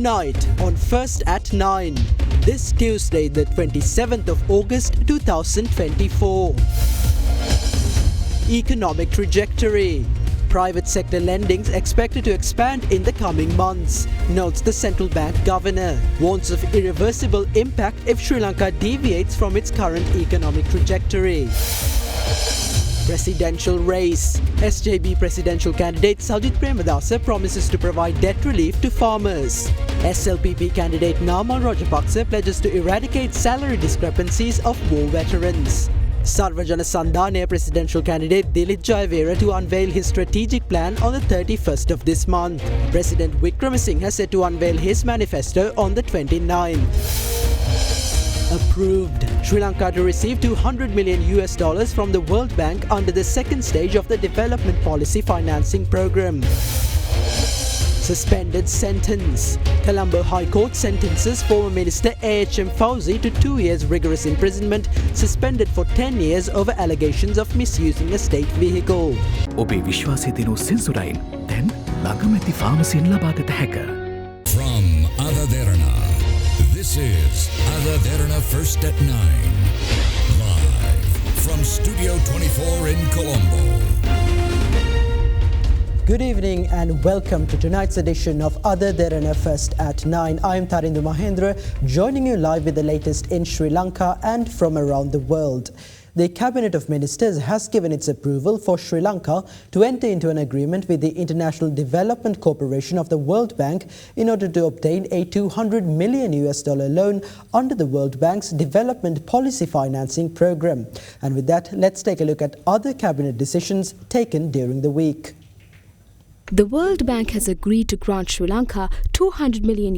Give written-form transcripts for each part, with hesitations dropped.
tonight on First at 9, this Tuesday the 27th of August 2024. Economic trajectory. Private sector lendings expected to expand in the coming months, notes the central bank governor. Warns of irreversible impact if Sri Lanka deviates from its current economic trajectory. Presidential race. SJB presidential candidate Sajith Premadasa promises to provide debt relief to farmers. SLPP candidate Namal Rajapaksa pledges to eradicate salary discrepancies of war veterans. Sarvajana Sandhanaya presidential candidate Jayaweera to unveil his strategic plan on the 31st of this month. President Singh has said to unveil his manifesto on the 29th. Approved. Sri Lanka to receive $200 million from the World Bank under the second stage of the Development Policy Financing Program. Suspended sentence. Colombo High Court sentences former Minister A.H.M. Fauzi to 2 years rigorous imprisonment, suspended for 10 years over allegations of misusing a state vehicle. ඔබේ විශ්වාසය දිනු සෙන්සුරයින් දැන් ළඟමැති ෆාමසියෙන් ලබා ගත හැක. From Derana, this is Derana First at 9. Live from Studio 24 in Colombo. Good evening and welcome to tonight's edition of Derana First at 9. I am Tarindu Mahendra, joining you live with the latest in Sri Lanka and from around the world. The Cabinet of Ministers has given its approval for Sri Lanka to enter into an agreement with the International Development Corporation of the World Bank in order to obtain a $200 million loan under the World Bank's Development Policy Financing Program. And with that, let's take a look at other Cabinet decisions taken during the week. The World Bank has agreed to grant Sri Lanka $200 million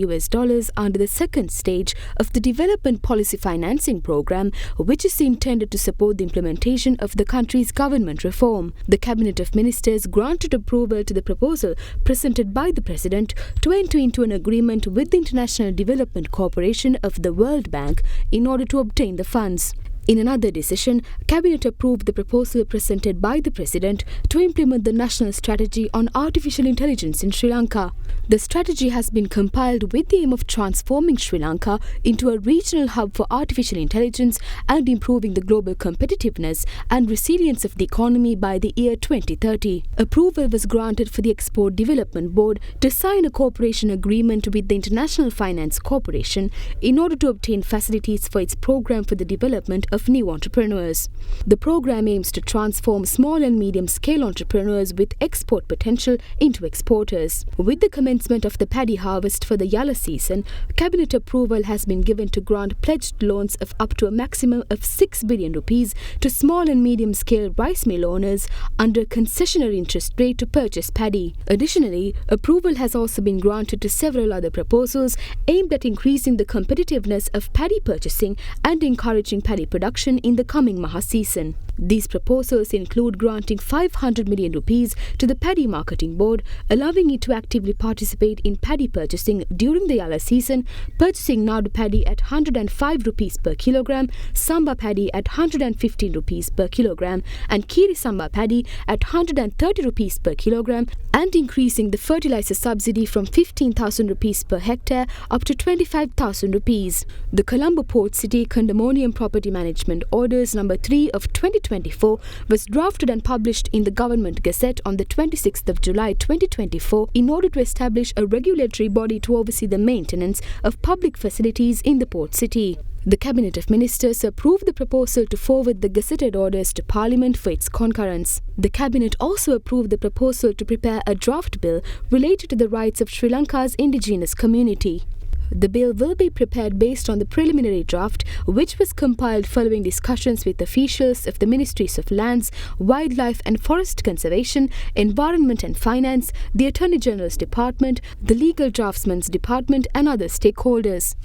under the second stage of the Development Policy Financing Program, which is intended to support the implementation of the country's government reform. The Cabinet of Ministers granted approval to the proposal presented by the President to enter into an agreement with the International Development Corporation of the World Bank in order to obtain the funds. In another decision, Cabinet approved the proposal presented by the President to implement the National Strategy on Artificial Intelligence in Sri Lanka. The strategy has been compiled with the aim of transforming Sri Lanka into a regional hub for artificial intelligence and improving the global competitiveness and resilience of the economy by the year 2030. Approval was granted for the Export Development Board to sign a cooperation agreement with the International Finance Corporation in order to obtain facilities for its program for the development of new entrepreneurs. The program aims to transform small and medium-scale entrepreneurs with export potential into exporters. With the commencement of the paddy harvest for the Yalla season, Cabinet approval has been given to grant pledged loans of up to a maximum of 6 billion rupees to small and medium-scale rice mill owners under concessionary interest rate to purchase paddy. Additionally, approval has also been granted to several other proposals aimed at increasing the competitiveness of paddy purchasing and encouraging paddy production in the coming Maha season. These proposals include granting 500 million rupees to the Paddy Marketing Board, allowing it to actively participate in paddy purchasing during the Yalla season, purchasing Nadu paddy at 105 rupees per kilogram, Samba paddy at 115 rupees per kilogram, and Kiri Samba paddy at 130 rupees per kilogram, and increasing the fertilizer subsidy from 15,000 rupees per hectare up to 25,000 rupees. The Colombo Port City Condominium Property Management Orders No. 3 of 2024 was drafted and published in the Government Gazette on the 26th of July 2024 in order to establish a regulatory body to oversee the maintenance of public facilities in the port city. The Cabinet of Ministers approved the proposal to forward the gazetted orders to Parliament for its concurrence. The Cabinet also approved the proposal to prepare a draft bill related to the rights of Sri Lanka's indigenous community. The bill will be prepared based on the preliminary draft, which was compiled following discussions with officials of the Ministries of Lands, Wildlife and Forest Conservation, Environment and Finance, the Attorney General's Department, the Legal Draftsman's Department and other stakeholders.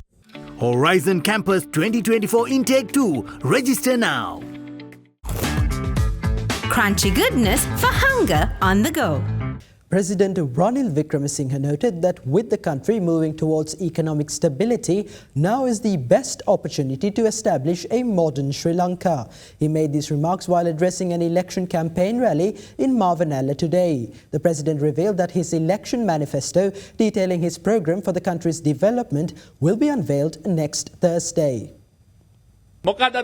Horizon Campus 2024 Intake 2. Register now. Crunchy goodness for hunger on the go. President Ranil Wickremesinghe noted that with the country moving towards economic stability, now is the best opportunity to establish a modern Sri Lanka. He made these remarks while addressing an election campaign rally in Mavanala today. The president revealed that his election manifesto detailing his program for the country's development will be unveiled next Thursday. What has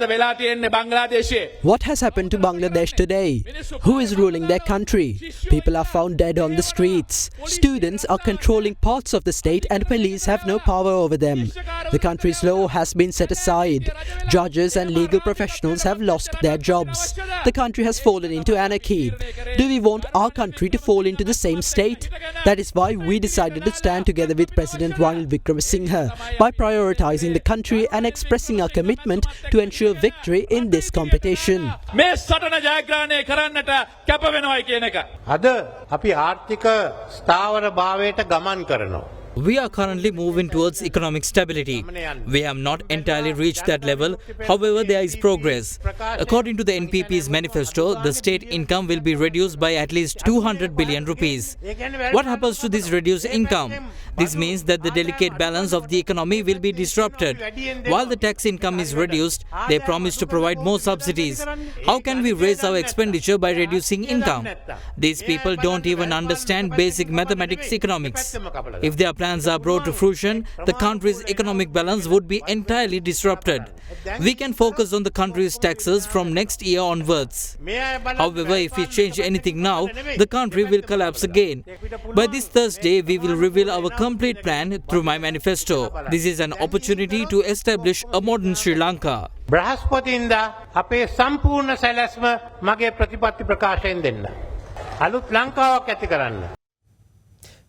happened to Bangladesh today? Who is ruling their country? People are found dead on the streets. Students are controlling parts of the state and police have no power over them. The country's law has been set aside. Judges and legal professionals have lost their jobs. The country has fallen into anarchy. Do we want our country to fall into the same state? That is why we decided to stand together with President Ranil Wickremesinghe by prioritizing the country and expressing our commitment to ensure victory in this competition. අද අපි ආර්ථික ස්ථාවර භාවයට ගමන් කරනවා. We are currently moving towards economic stability. We have not entirely reached that level. However, there is progress. According to the NPP's manifesto, the state income will be reduced by at least 200 billion rupees. What happens to this reduced income? This means that the delicate balance of the economy will be disrupted. While the tax income is reduced, they promise to provide more subsidies. How can we raise our expenditure by reducing income? These people don't even understand basic mathematics economics. If their plans are brought to fruition, the country's economic balance would be entirely disrupted. We can focus on the country's taxes from next year onwards. However, if we change anything now, the country will collapse again. By this Thursday, we will reveal our complete plan through my manifesto. This is an opportunity to establish a modern Sri Lanka. බ්‍රහස්පතින්දා අපේ සම්පූර්ණ සැලැස්ම මගේ ප්‍රතිපත්ති ප්‍රකාශයෙන් දෙන්න. අලුත් ලංකාවක් ඇති කරන්න.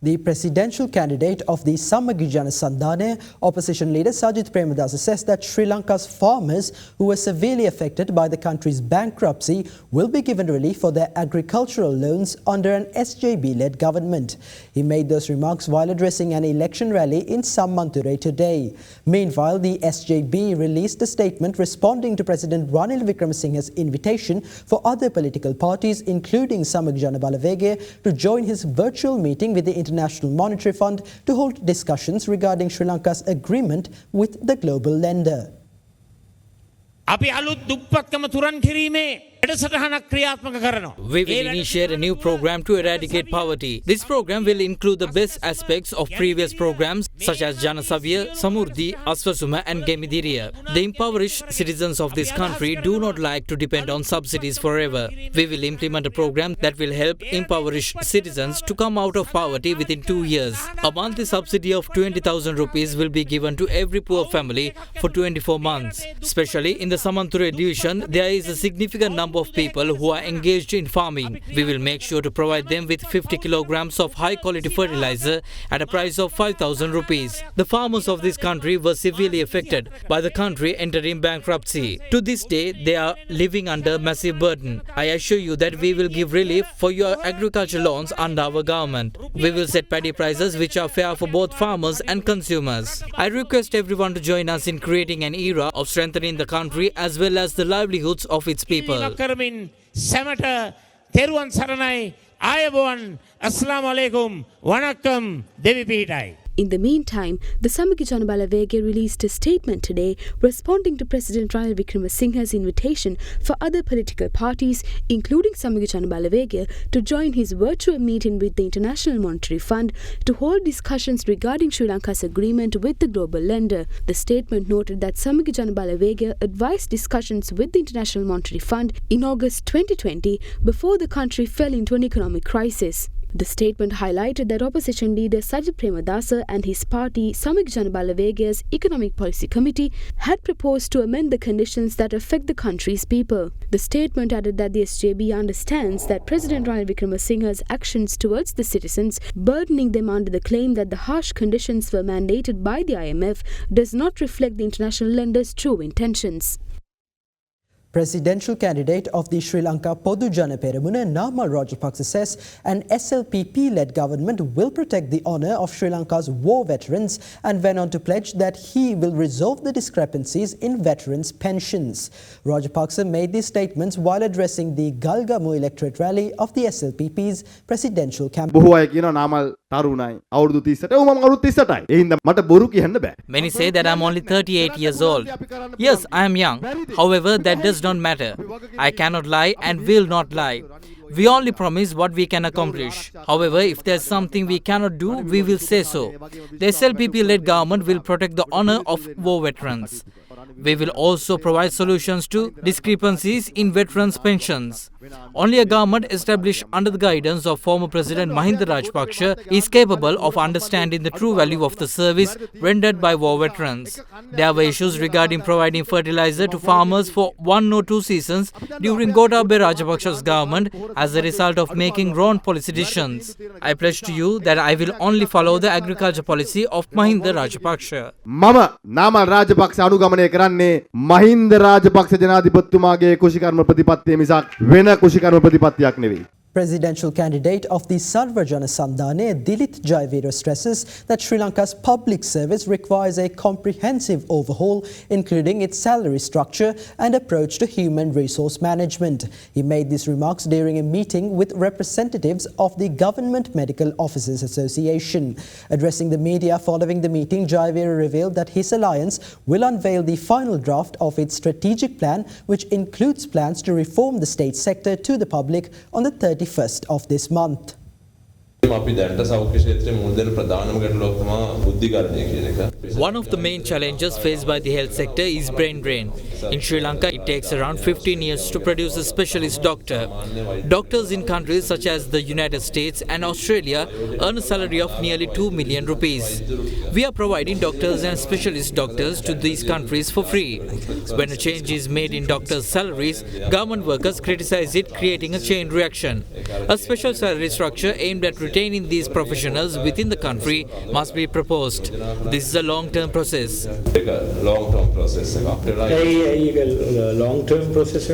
The presidential candidate of the Samagijana Sandhane, opposition leader Sajith Premadasa, says that Sri Lanka's farmers who were severely affected by the country's bankruptcy will be given relief for their agricultural loans under an SJB-led government. He made those remarks while addressing an election rally in Sammanture today. Meanwhile, the SJB released a statement responding to President Ranil Wickremesinghe's invitation for other political parties, including Samagijana Balawege, to join his virtual meeting with the International Monetary Fund to hold discussions regarding Sri Lanka's agreement with the global lender. අපි අලුත් දුප්පත්කම තුරන් කිරීමේ වැඩසටහනක් ක්‍රියාත්මක කරනවා. We will initiate a new program to eradicate poverty. This program will include the best aspects of previous programs such as Janasaviya, Samurdhi, Aswasuma and Gemidiriya. The impoverished citizens of this country do not like to depend on subsidies forever. We will implement a program that will help impoverished citizens to come out of poverty within 2 years. A monthly subsidy of 20,000 rupees will be given to every poor family for 24 months. Especially in the Samanture division, there is a significant number of people who are engaged in farming. We will make sure to provide them with 50 kilograms of high quality fertilizer at a price of 5,000 rupees. The farmers of this country were severely affected by the country entering bankruptcy. To this day, they are living under massive burden. I assure you that we will give relief for your agriculture loans under our government. We will set paddy prices which are fair for both farmers and consumers. I request everyone to join us in creating an era of strengthening the country as well as the livelihoods of its people. කරමින් සැමට තෙරුවන් සරණයි ආයුබෝවන් අස්ලාම අලයිකුම් වණක්කම් දෙවි පිහිටයි. In the meantime, the Samagijana Balawege released a statement today responding to President Ranil Wickremesinghe's invitation for other political parties, including Samagijana Balawege, to join his virtual meeting with the International Monetary Fund to hold discussions regarding Sri Lanka's agreement with the global lender. The statement noted that Samagijana Balawege advised discussions with the International Monetary Fund in August 2020 before the country fell into an economic crisis. The statement highlighted that opposition leader Sajith Premadasa and his party Samagijana Balawege's Economic Policy Committee had proposed to amend the conditions that affect the country's people. The statement added that the SJB understands that President Ranil Wickremesinghe's actions towards the citizens, burdening them under the claim that the harsh conditions were mandated by the IMF, does not reflect the international lender's true intentions. Presidential candidate of the Sri Lanka Podu Jana Peramuna, Namal Rajapaksa says an SLPP-led government will protect the honour of Sri Lanka's war veterans and went on to pledge that he will resolve the discrepancies in veterans' pensions. Rajapaksa made these statements while addressing the Galgamu electorate rally of the SLPP's presidential campaign. Many say that I'm only 38 years old. Yes, I am young. However, that does not matter. I cannot lie and will not lie. We only promise what we can accomplish. However, if there's something we cannot do, we will say so. The SLPP-led government will protect the honour of war veterans. We will also provide solutions to discrepancies in veterans' pensions. Only a government established under the guidance of former President Mahinda Rajapaksa is capable of understanding the true value of the service rendered by war veterans. There were issues regarding providing fertilizer to farmers for 1 or 2 seasons during Gotabaya Rajapaksa's government as a result of making wrong policy decisions. I pledge to you that I will only follow the agriculture policy of Mahinda Rajapaksa. Mama Namal Rajapaksa anugamane කරන්නේ Mahinda Rajapaksa ජනාධිපතිතුමාගේ කුෂිකර්ම ප්‍රතිපත්තිය මිසක් වෙන කුෂිකර්ම ප්‍රතිපත්තියක් නෙවෙයි. Presidential candidate of the Sarvajana Sandhane, Dilith Jayaweera, stresses that Sri Lanka's public service requires a comprehensive overhaul, including its salary structure and approach to human resource management. He made these remarks during a meeting with representatives of the Government Medical Officers Association. Addressing the media following the meeting, Jayaweera revealed that his alliance will unveil the final draft of its strategic plan, which includes plans to reform the state sector to the public on the 31st of this month. One of the main challenges faced by the health sector is brain drain. In Sri Lanka, it takes around 15 years to produce a specialist doctor. Doctors in countries such as the United States and Australia earn a salary of nearly 2 million rupees. We are providing doctors and specialist doctors to these countries for free. When a change is made in doctors' salaries, government workers criticize it, creating a chain reaction. A special salary structure aimed at retaining these professionals within the country must be proposed. This is a long-term process. Long-term process. Long-term process.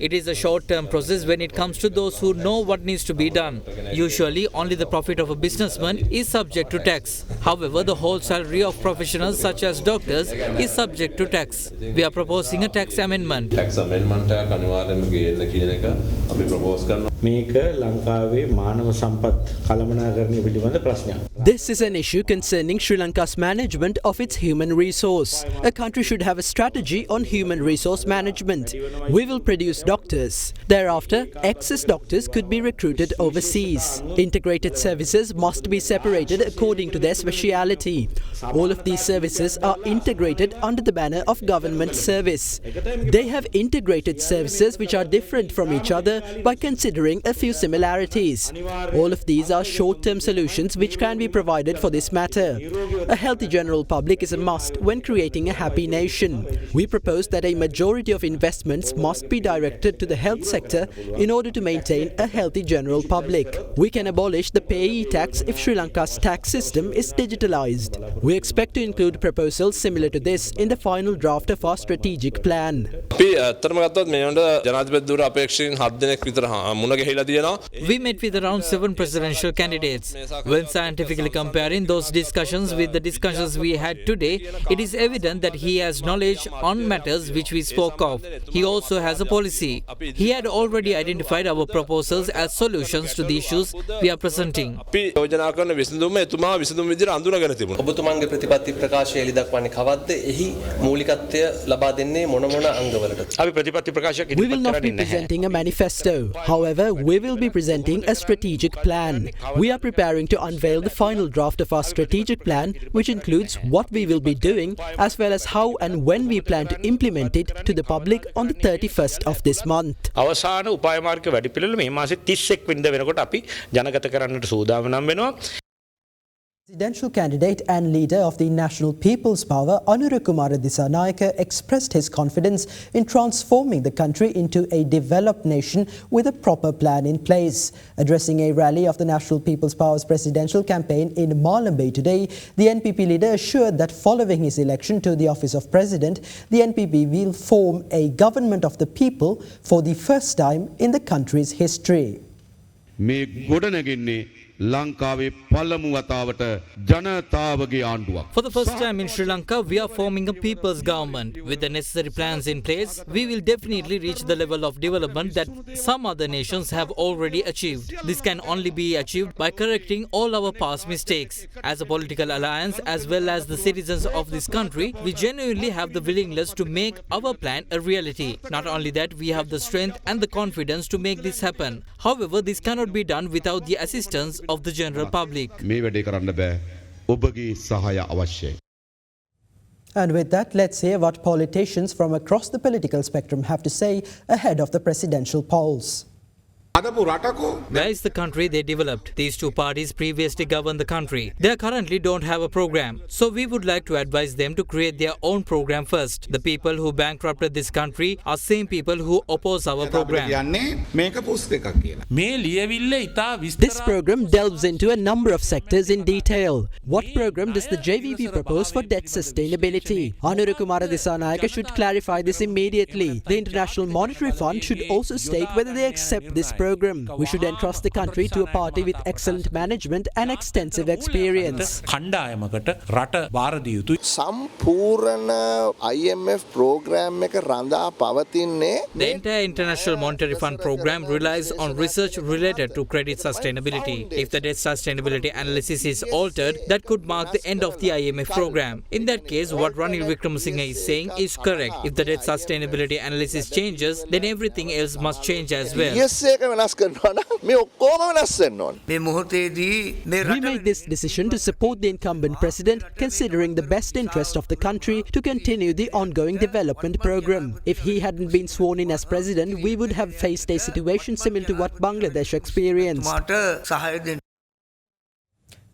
It is a short-term process when it comes to those who know what needs to be done. Usually, only the profit of a businessman is subject to tax. However, the whole salary of professionals such as doctors is subject to tax. We are proposing a tax amendment. Tax amendment අනිවාර්යයෙන්ම ගේන්න කියන එක අපි propose කරනවා. මේක ලංකාවේ මානව සම්පත් කළමනාකරණය පිළිබඳ ප්‍රශ්නයක්. This is an issue concerning Sri Lanka's management of its human resource. A country should have a strategy on human resource management. We will produce doctors. Thereafter, excess doctors could be recruited overseas. Integrated services must be separated according to their speciality. All of these services are integrated under the banner of government service. They have integrated services which are different from each other by considering a few similarities. All of these are short-term solutions which can be provided for this matter. A healthy general public is a must when creating a happy nation. We propose that a majority of investments must be directed to the health sector in order to maintain a healthy general public. We can abolish the payee tax if Sri Lanka's tax system is digitalized. We expect to include proposals similar to this in the final draft of our strategic plan. We met with around 7 presidential candidates. When scientifically comparing those discussions with the discussions we had today, it is evident that he has knowledge on matters which we spoke of. He also has a policy. He had already identified our proposals as solutions to the issues we are presenting. ඔබතුමන්ගේ ප්‍රතිපත්ති ප්‍රකාශය එළි දක්වන්නේ කවද්ද? එහි මූලිකත්වය ලබා දෙන්නේ මොන අංගවලටද? අපි ප්‍රතිපත්ති ප්‍රකාශයක් We will not be presenting a manifesto. However, we will be presenting a strategic plan. We are preparing to unveil the final draft of our strategic plan, which includes what we will be doing as well as how and when we plan to implement it to the public on the 31st of this month. අවසාන උපාය මාර්ග වැඩපිළිවෙල මේ මාසේ 31 වෙනිදා වෙනකොට අපි ජනගත කරන්නට සූදානම් වෙනවා. Presidential candidate and leader of the National People's Power, Kumara Dissanayake, expressed his confidence in transforming the country into a developed nation with a proper plan in place. Addressing a rally of the National People's Power's presidential campaign in Malambe today, the NPP leader assured that following his election to the office of president, the NPP will form a government of the people for the first time in the country's history. For the first time in Sri Lanka, we are forming a people's government. With the necessary plans in place, we will definitely reach the level of development that some other nations have already achieved. This can only be achieved by correcting all our past mistakes. As a political alliance, as well as the citizens of this country, we genuinely have the willingness to make our plan a reality. Not only that, we have the strength and the confidence to make this happen. However, this cannot be done without the assistance of the general public. And with that, let's hear what politicians from across the political spectrum have to say ahead of the presidential polls. Where is the country they developed? These two parties previously governed the country. They currently don't have a program. So we would like to advise them to create their own program first. The people who bankrupted this country are same people who oppose our program. This program delves into a number of sectors in detail. What program does the JVP propose for debt sustainability? Kumara Dissanayake should clarify this immediately. The International Monetary Fund should also state whether they accept this program. We should entrust the country to a party with excellent management and extensive experience. The entire International Monetary Fund program relies on research related to credit sustainability. If the debt sustainability analysis is altered, that could mark the end of the IMF program. In that case, what Ranil Wickremesinghe is saying is correct. If the debt sustainability analysis changes, then everything else must change as well. We made this decision to support the incumbent president, considering the best interest of the country to continue the ongoing development program. If he hadn't been sworn in as president, we would have faced a situation similar to what Bangladesh experienced.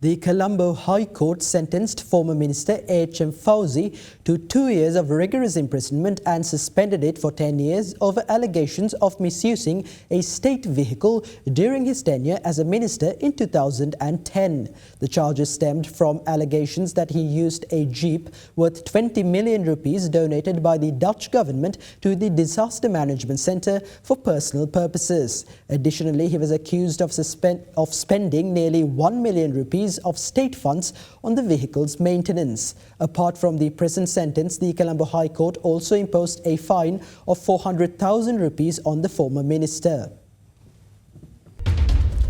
The Colombo High Court sentenced former Minister H.M. Fauzi to 2 years of rigorous imprisonment and suspended it for 10 years over allegations of misusing a state vehicle during his tenure as a minister in 2010. The charges stemmed from allegations that he used a jeep worth 20 million rupees donated by the Dutch government to the Disaster Management Centre for personal purposes. Additionally, he was accused of spending nearly 1 million rupees of state funds on the vehicle's maintenance. Apart from the prison sentence, the Colombo High Court also imposed a fine of 400,000 rupees on the former minister.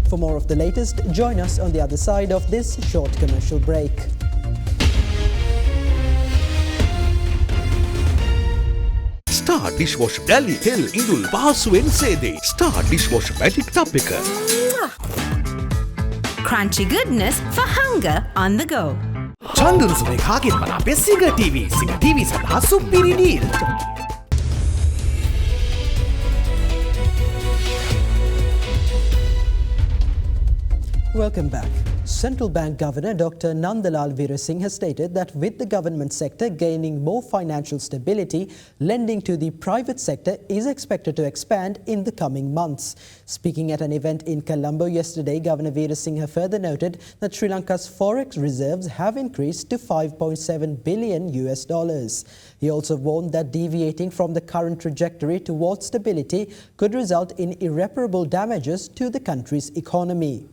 For more of the latest, join us on the other side of this short commercial break. Star Dishwasher Dali Hell Indul Pahasuwen Sede. Star Dishwasher Magic Tub Picker. Crunchy goodness for hunger on the go. Chandurusune Kagen Manape Siga TV. Siga TV Sada Supiri Deal. Welcome back. Central Bank Governor Dr. Nandalal Veerasinghe has stated that with the government sector gaining more financial stability, lending to the private sector is expected to expand in the coming months. Speaking at an event in Colombo yesterday, Governor Veerasinghe further noted that Sri Lanka's forex reserves have increased to $5.7 billion. He also warned that deviating from the current trajectory towards stability could result in irreparable damages to the country's economy.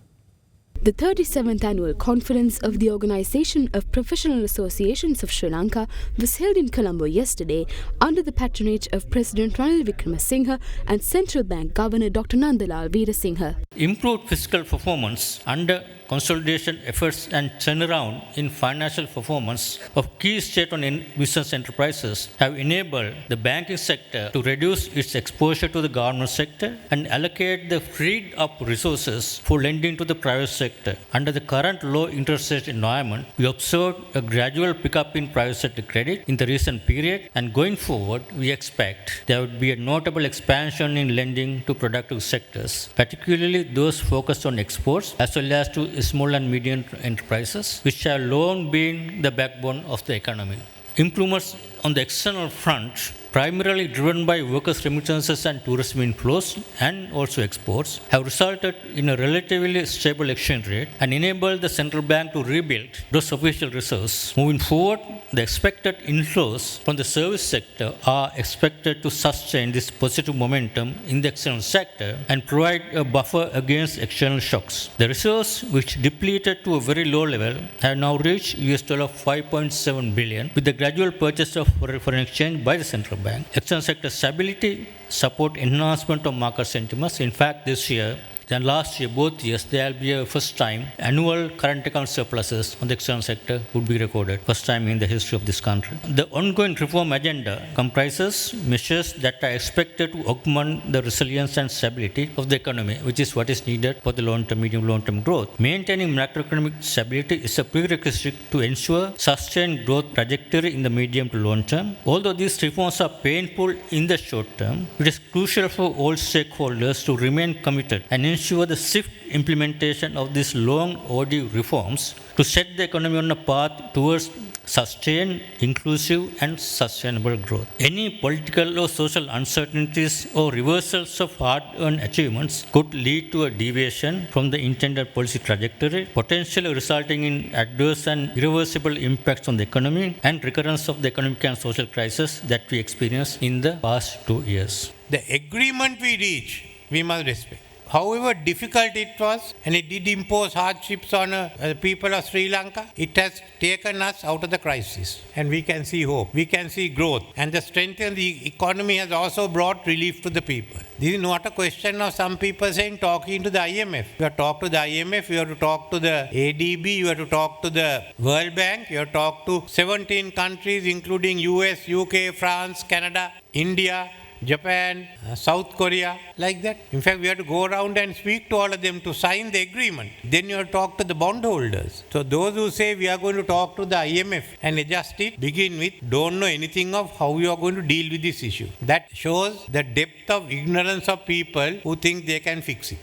The 37th annual conference of the Organisation of Professional Associations of Sri Lanka was held in Colombo yesterday under the patronage of President Ranil Wickremesinghe and Central Bank Governor Dr. Nandalal Veerasinghe. Improved fiscal performance under consolidation efforts and turnaround in financial performance of key state-owned business enterprises have enabled the banking sector to reduce its exposure to the government sector and allocate the freed up resources for lending to the private sector. sector. Under the current low interest rate environment, we observed a gradual pickup in private sector credit in the recent period, and going forward, we expect there would be a notable expansion in lending to productive sectors, particularly those focused on exports as well as to small and medium enterprises, which have long been the backbone of the economy. Improvements on the external front, primarily driven by workers' remittances and tourism inflows and also exports, have resulted in a relatively stable exchange rate and enabled the central bank to rebuild those official reserves. Moving forward, the expected inflows from the service sector are expected to sustain this positive momentum in the external sector and provide a buffer against external shocks. The reserves, which depleted to a very low level, have now reached $5.7 billion, with the gradual purchase of foreign exchange by the central bank. External sector stability support enhancement of market sentiments. In fact, this year and last year, both years, there will be a first time annual current account surpluses on the external sector would be recorded. First time in the history of this country. The ongoing reform agenda comprises measures that are expected to augment the resilience and stability of the economy, which is what is needed for the long-term, medium, long-term growth. Maintaining macroeconomic stability is a prerequisite to ensure sustained growth trajectory in the medium to long term. Although these reforms are painful in the short term, it is crucial for all stakeholders to remain committed and ensure the swift implementation of these long overdue reforms to set the economy on a path towards sustained, inclusive and sustainable growth. Any political or social uncertainties or reversals of hard-earned achievements could lead to a deviation from the intended policy trajectory, potentially resulting in adverse and irreversible impacts on the economy and recurrence of the economic and social crisis that we experienced in the past 2 years. The agreement we reach, we must respect. However difficult it was, and it did impose hardships on the people of Sri Lanka, it has taken us out of the crisis. And we can see hope, we can see growth. And the strength of the economy has also brought relief to the people. This is not a question of some people saying talking to the IMF. You have to talk to the IMF, you have to talk to the ADB, you have to talk to the World Bank, you have to talk to 17 countries including US, UK, France, Canada, India, Japan, South Korea, like that. In fact, we have to go around and speak to all of them to sign the agreement. Then you have to talk to the bondholders. So those who say we are going to talk to the IMF and adjust it, begin with, don't know anything of how you are going to deal with this issue. That shows the depth of ignorance of people who think they can fix it.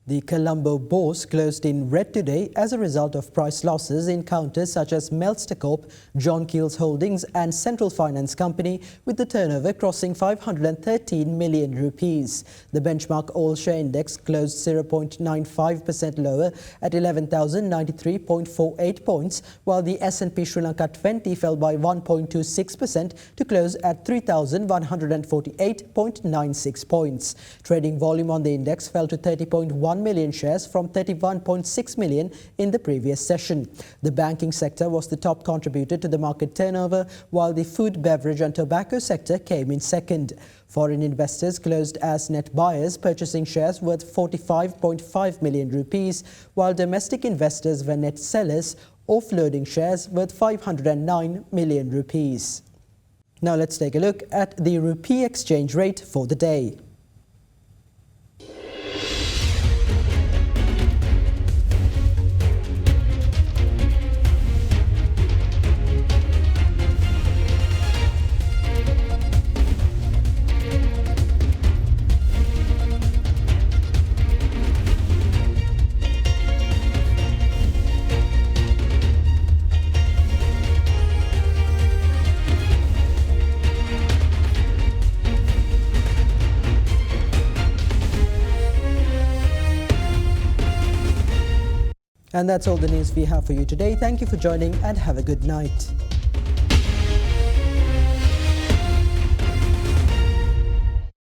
The Colombo Bourse closed in red today as a result of price losses in counters such as Melster Corp, John Keel's Holdings and Central Finance Company, with the turnover crossing 513 million rupees. The benchmark all-share index closed 0.95% lower at 11,093.48 points, while the S&P Sri Lanka 20 fell by 1.26% to close at 3,148.96 points. Trading volume on the index fell to 30.1 million shares from 31.6 million in the previous session. The banking sector was the top contributor to the market turnover, while the food, beverage and tobacco sector came in second. Foreign investors closed as net buyers, purchasing shares worth 45.5 million rupees, while domestic investors were net sellers, offloading shares worth 509 million rupees. Now let's take a look at the rupee exchange rate for the day. And that's all the news we have for you today. Thank you for joining and have a good night.